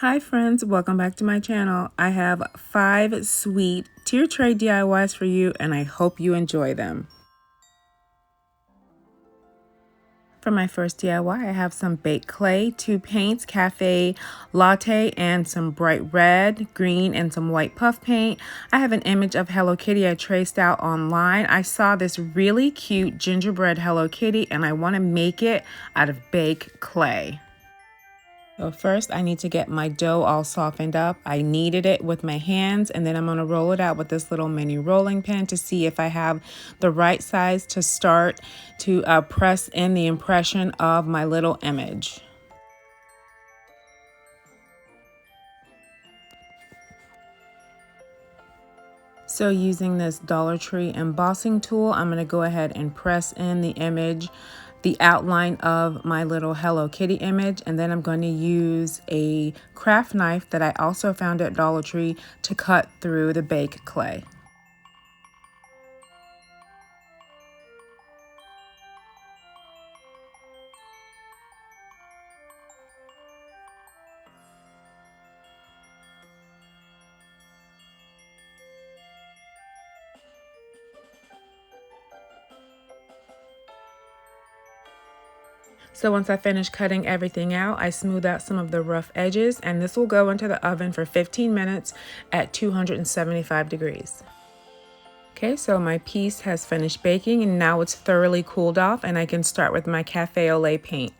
Hi friends, welcome back to my channel. I have 5 sweet tier tray DIYs for you and I hope you enjoy them. For my first DIY, I have some baked clay, 2 paints, cafe latte, and some bright red, green, and some white puff paint. I have an image of Hello Kitty I traced out online. I saw this really cute gingerbread Hello Kitty and I want to make it out of baked clay. So first I need to get my dough all softened up. I kneaded it with my hands and then I'm going to roll it out with this little mini rolling pin to see if I have the right size to start to press in the impression of my little image. So using this DollarTree embossing tool, I'm going to go ahead and press in the image, the outline of my little Hello Kitty image, and then I'm going to use a craft knife that I also found at Dollar Tree to cut through the baked clay. So once I finish cutting everything out, I smooth out some of the rough edges, and this will go into the oven for 15 minutes at 275 degrees. Okay, so my piece has finished baking and now it's thoroughly cooled off and I can start with my cafe au lait paint.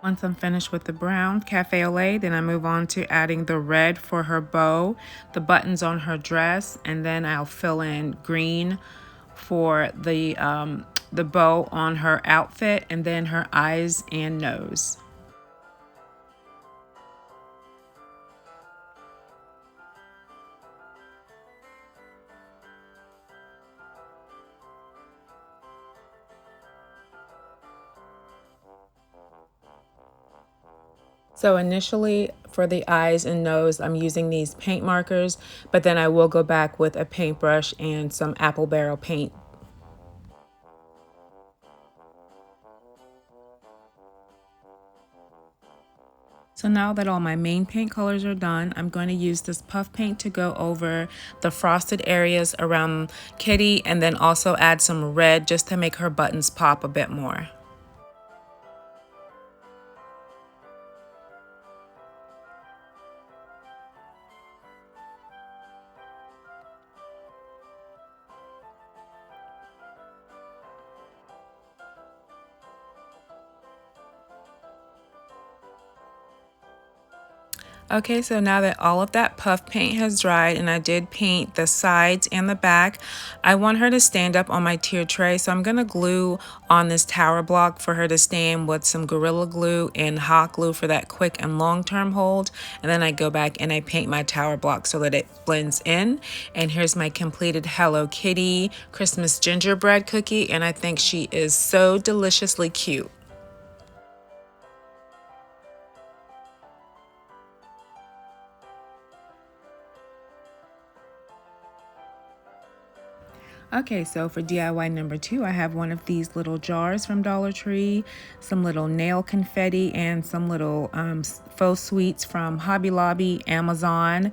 Once I'm finished with the brown cafe au lait, then I move on to adding the red for her bow, the buttons on her dress, and then I'll fill in green for the bow on her outfit, and then her eyes and nose. So initially for the eyes and nose, I'm using these paint markers, but then I will go back with a paintbrush and some apple barrel paint. So now that all my main paint colors are done, I'm going to use this puff paint to go over the frosted areas around Kitty and then also add some red just to make her buttons pop a bit more. Okay, so now that all of that puff paint has dried and I did paint the sides and the back, I want her to stand up on my tier tray. So I'm going to glue on this tower block for her to stand with some Gorilla Glue and hot glue for that quick and long-term hold. And then I go back and I paint my tower block so that it blends in. And here's my completed Hello Kitty Christmas gingerbread cookie. And I think she is so deliciously cute. Okay, so for DIY number 2, I have one of these little jars from Dollar Tree, some little nail confetti, and some little faux sweets from Hobby Lobby, Amazon,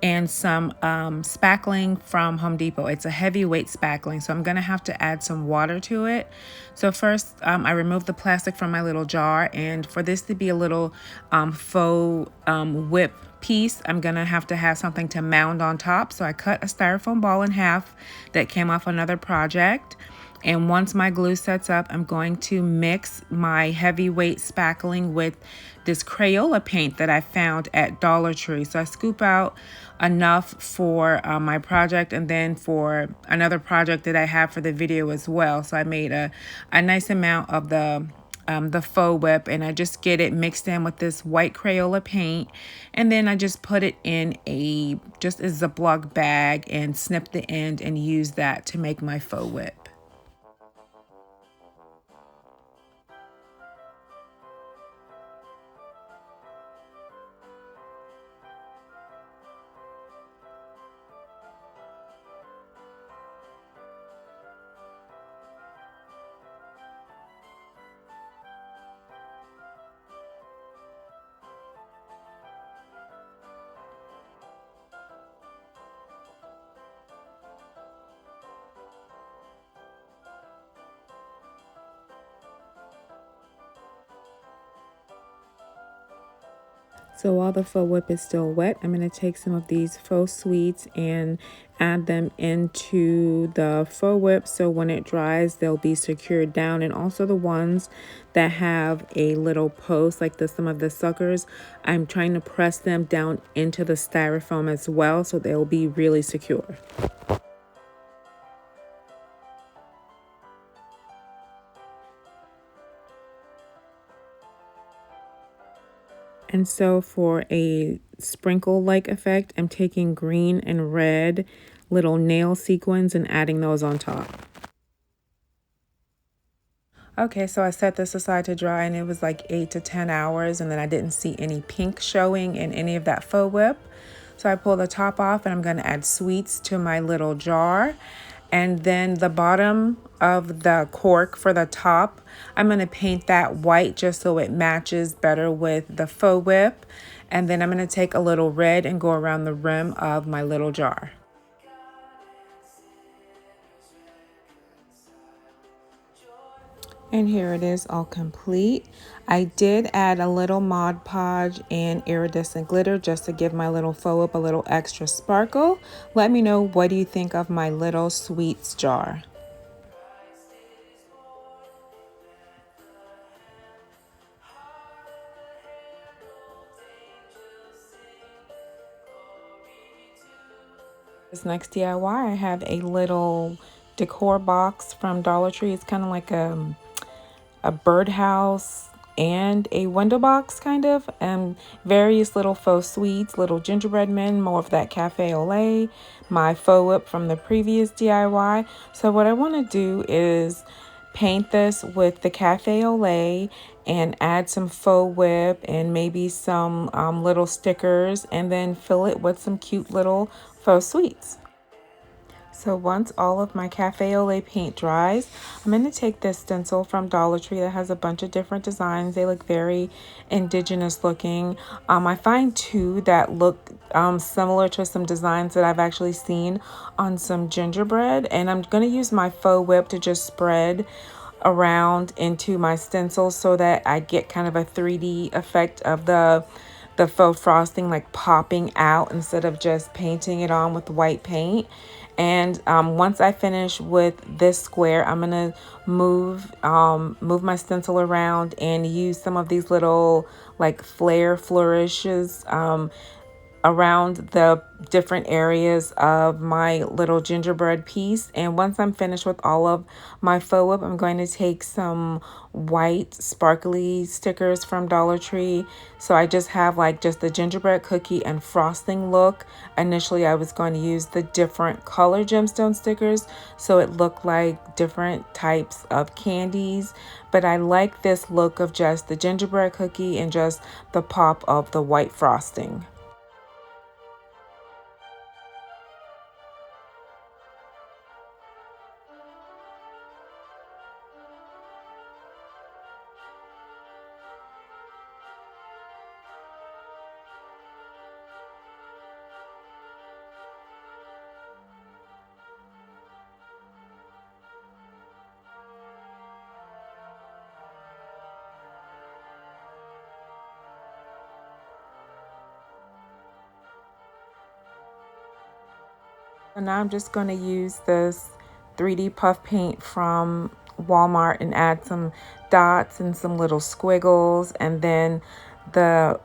and some spackling from Home Depot. It's a heavyweight spackling, so I'm going to have to add some water to it. So first, I removed the plastic from my little jar, and for this to be a little faux whip piece, I'm gonna have to have something to mound on top. So I cut a styrofoam ball in half that came off another project. And once my glue sets up, I'm going to mix my heavyweight spackling with this Crayola paint that I found at Dollar Tree. So I scoop out enough for my project and then for another project that I have for the video as well. So I made a nice amount of the the faux whip, and I just get it mixed in with this white Crayola paint, and then I just put it in just a Ziploc bag and snip the end and use that to make my faux whip. So while the faux whip is still wet, I'm going to take some of these faux sweets and add them into the faux whip, so when it dries they'll be secured down. And also the ones that have a little post, like some of the suckers, I'm trying to press them down into the styrofoam as well, so they'll be really secure. And so for a sprinkle-like effect, I'm taking green and red little nail sequins and adding those on top. Okay, so I set this aside to dry, and it was like 8 to 10 hours, and then I didn't see any pink showing in any of that faux whip. So I pull the top off, and I'm going to add sweets to my little jar. And then the bottom of the cork for the top, I'm going to paint that white just so it matches better with the faux whip. And then I'm going to take a little red and go around the rim of my little jar. And here it is all complete. I did add a little Mod Podge and iridescent glitter just to give my little faux whip a little extra sparkle. Let me know, what do you think of my little sweets jar? This next DIY, I have a little decor box from Dollar Tree. It's kind of like a birdhouse and a window box kind of, and various little faux sweets, little gingerbread men, more of that cafe au lait, my faux whip from the previous DIY. So what I want to do is paint this with the cafe au lait and add some faux whip and maybe some little stickers, and then fill it with some cute little faux sweets. So once all of my cafe au lait paint dries, I'm going to take this stencil from Dollar Tree that has a bunch of different designs. They look very indigenous looking. I find two that look similar to some designs that I've actually seen on some gingerbread. And I'm going to use my faux whip to just spread around into my stencil so that I get kind of a 3D effect of the faux frosting like popping out instead of just painting it on with white paint. And once I finish with this square, I'm gonna move my stencil around and use some of these little like flare flourishes around the different areas of my little gingerbread piece. And once I'm finished with all of my faux whip, I'm going to take some white sparkly stickers from Dollar Tree. So I just have like just the gingerbread cookie and frosting look. Initially I was going to use the different color gemstone stickers so it looked like different types of candies, but I like this look of just the gingerbread cookie and just the pop of the white frosting. And now I'm just going to use this 3D puff paint from Walmart and add some dots and some little squiggles, and then the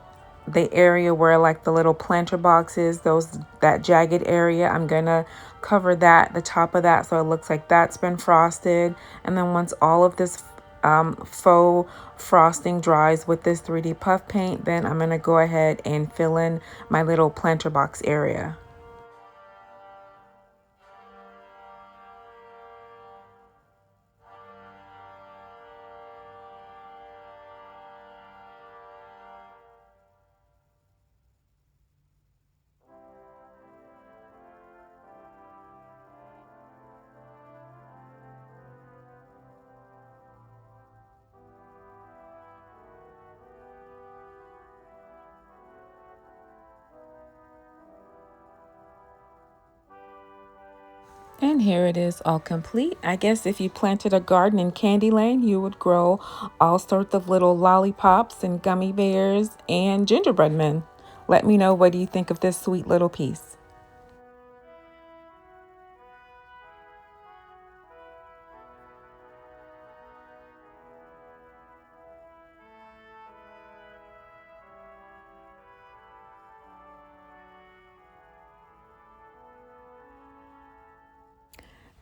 area where like the little planter boxes, that jagged area, I'm gonna cover that, the top of that, so it looks like that's been frosted. And then once all of this faux frosting dries with this 3D puff paint, then I'm going to go ahead and fill in my little planter box area. And here it is all complete. I guess if you planted a garden in Candyland, you would grow all sorts of little lollipops and gummy bears and gingerbread men. Let me know, what do you think of this sweet little piece?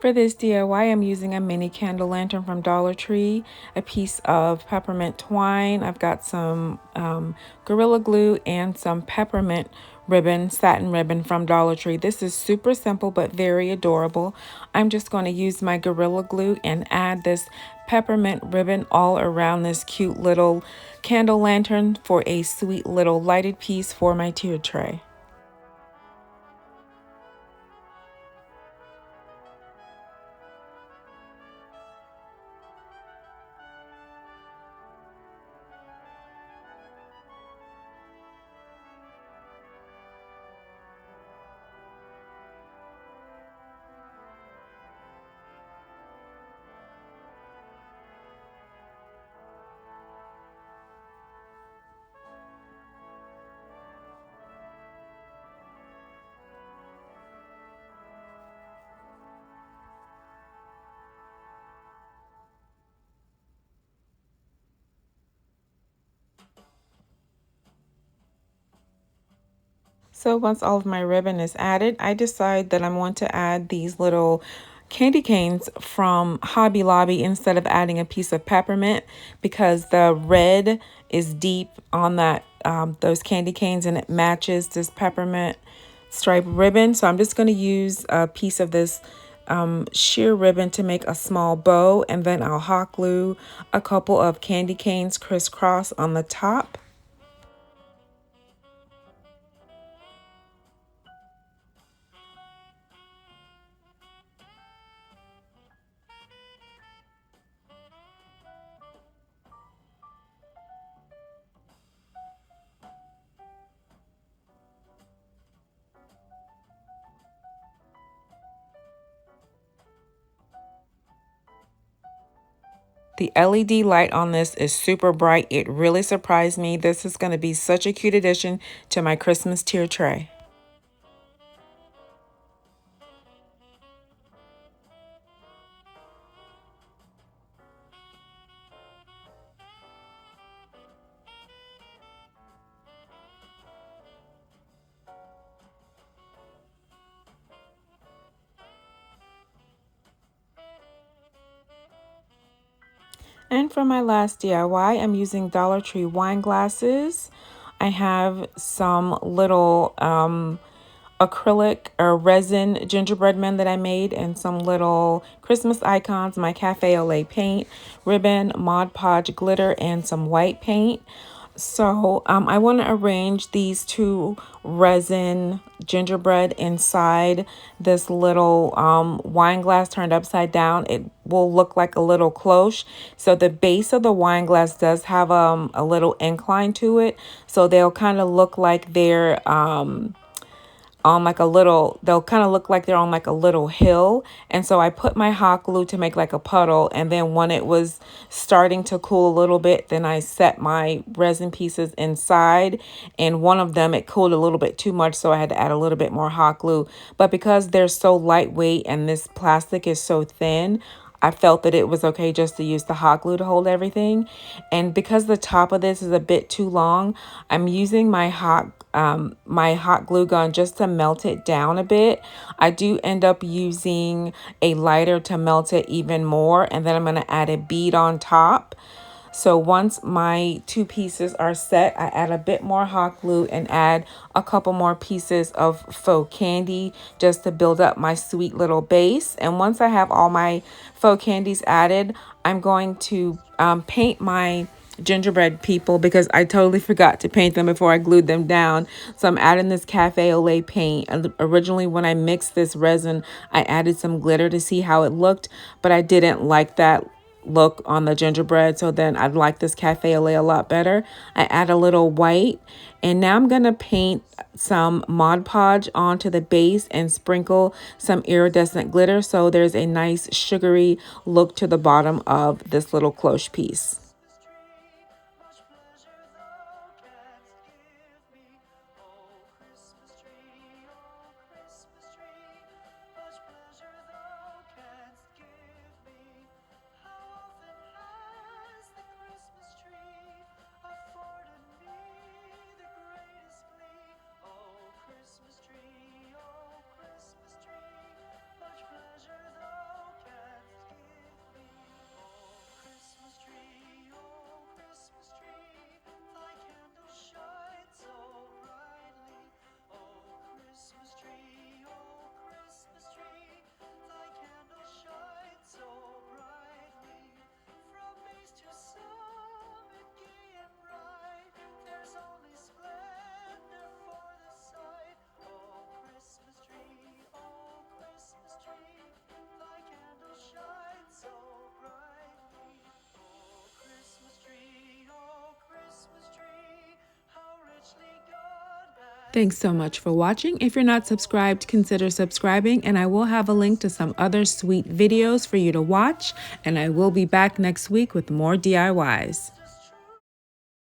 For this DIY, I'm using a mini candle lantern from Dollar Tree, a piece of peppermint twine. I've got some Gorilla Glue and some peppermint ribbon, satin ribbon from Dollar Tree. This is super simple but very adorable. I'm just going to use my Gorilla Glue and add this peppermint ribbon all around this cute little candle lantern for a sweet little lighted piece for my tier tray. So once all of my ribbon is added, I decide that I want to add these little candy canes from Hobby Lobby instead of adding a piece of peppermint, because the red is deep on that those candy canes and it matches this peppermint stripe ribbon. So I'm just going to use a piece of this sheer ribbon to make a small bow, and then I'll hot glue a couple of candy canes crisscross on the top. The LED light on this is super bright. It really surprised me. This is going to be such a cute addition to my Christmas tier tray. And for my last DIY, I'm using Dollar Tree wine glasses. I have some little acrylic or resin gingerbread men that I made, and some little Christmas icons, my Cafe au lait paint, ribbon, Mod Podge glitter, and some white paint. So I want to arrange these two resin gingerbread inside this little wine glass turned upside down. It will look like a little cloche. So the base of the wine glass does have a little incline to it. So they'll kind of look like they're on like a little, they'll kind of look like they're on like a little hill. And so I put my hot glue to make like a puddle, and then when it was starting to cool a little bit, then I set my resin pieces inside, and one of them, it cooled a little bit too much, so I had to add a little bit more hot glue. But because they're so lightweight and this plastic is so thin, I felt that it was okay just to use the hot glue to hold everything. And because the top of this is a bit too long, I'm using my my hot glue gun just to melt it down a bit. I do end up using a lighter to melt it even more, and then I'm going to add a bead on top. So once my two pieces are set, I add a bit more hot glue and add a couple more pieces of faux candy just to build up my sweet little base. And once I have all my faux candies added, I'm going to paint my gingerbread people because I totally forgot to paint them before I glued them down. So I'm adding this cafe au lait paint. Originally, when I mixed this resin, I added some glitter to see how it looked, but I didn't like that look on the gingerbread, so then I like this cafe au lait a lot better. I add a little white, and now I'm gonna paint some Mod Podge onto the base and sprinkle some iridescent glitter so there's a nice sugary look to the bottom of this little cloche piece. Thanks so much for watching. If you're not subscribed, consider subscribing, and I will have a link to some other sweet videos for you to watch, and I will be back next week with more DIYs.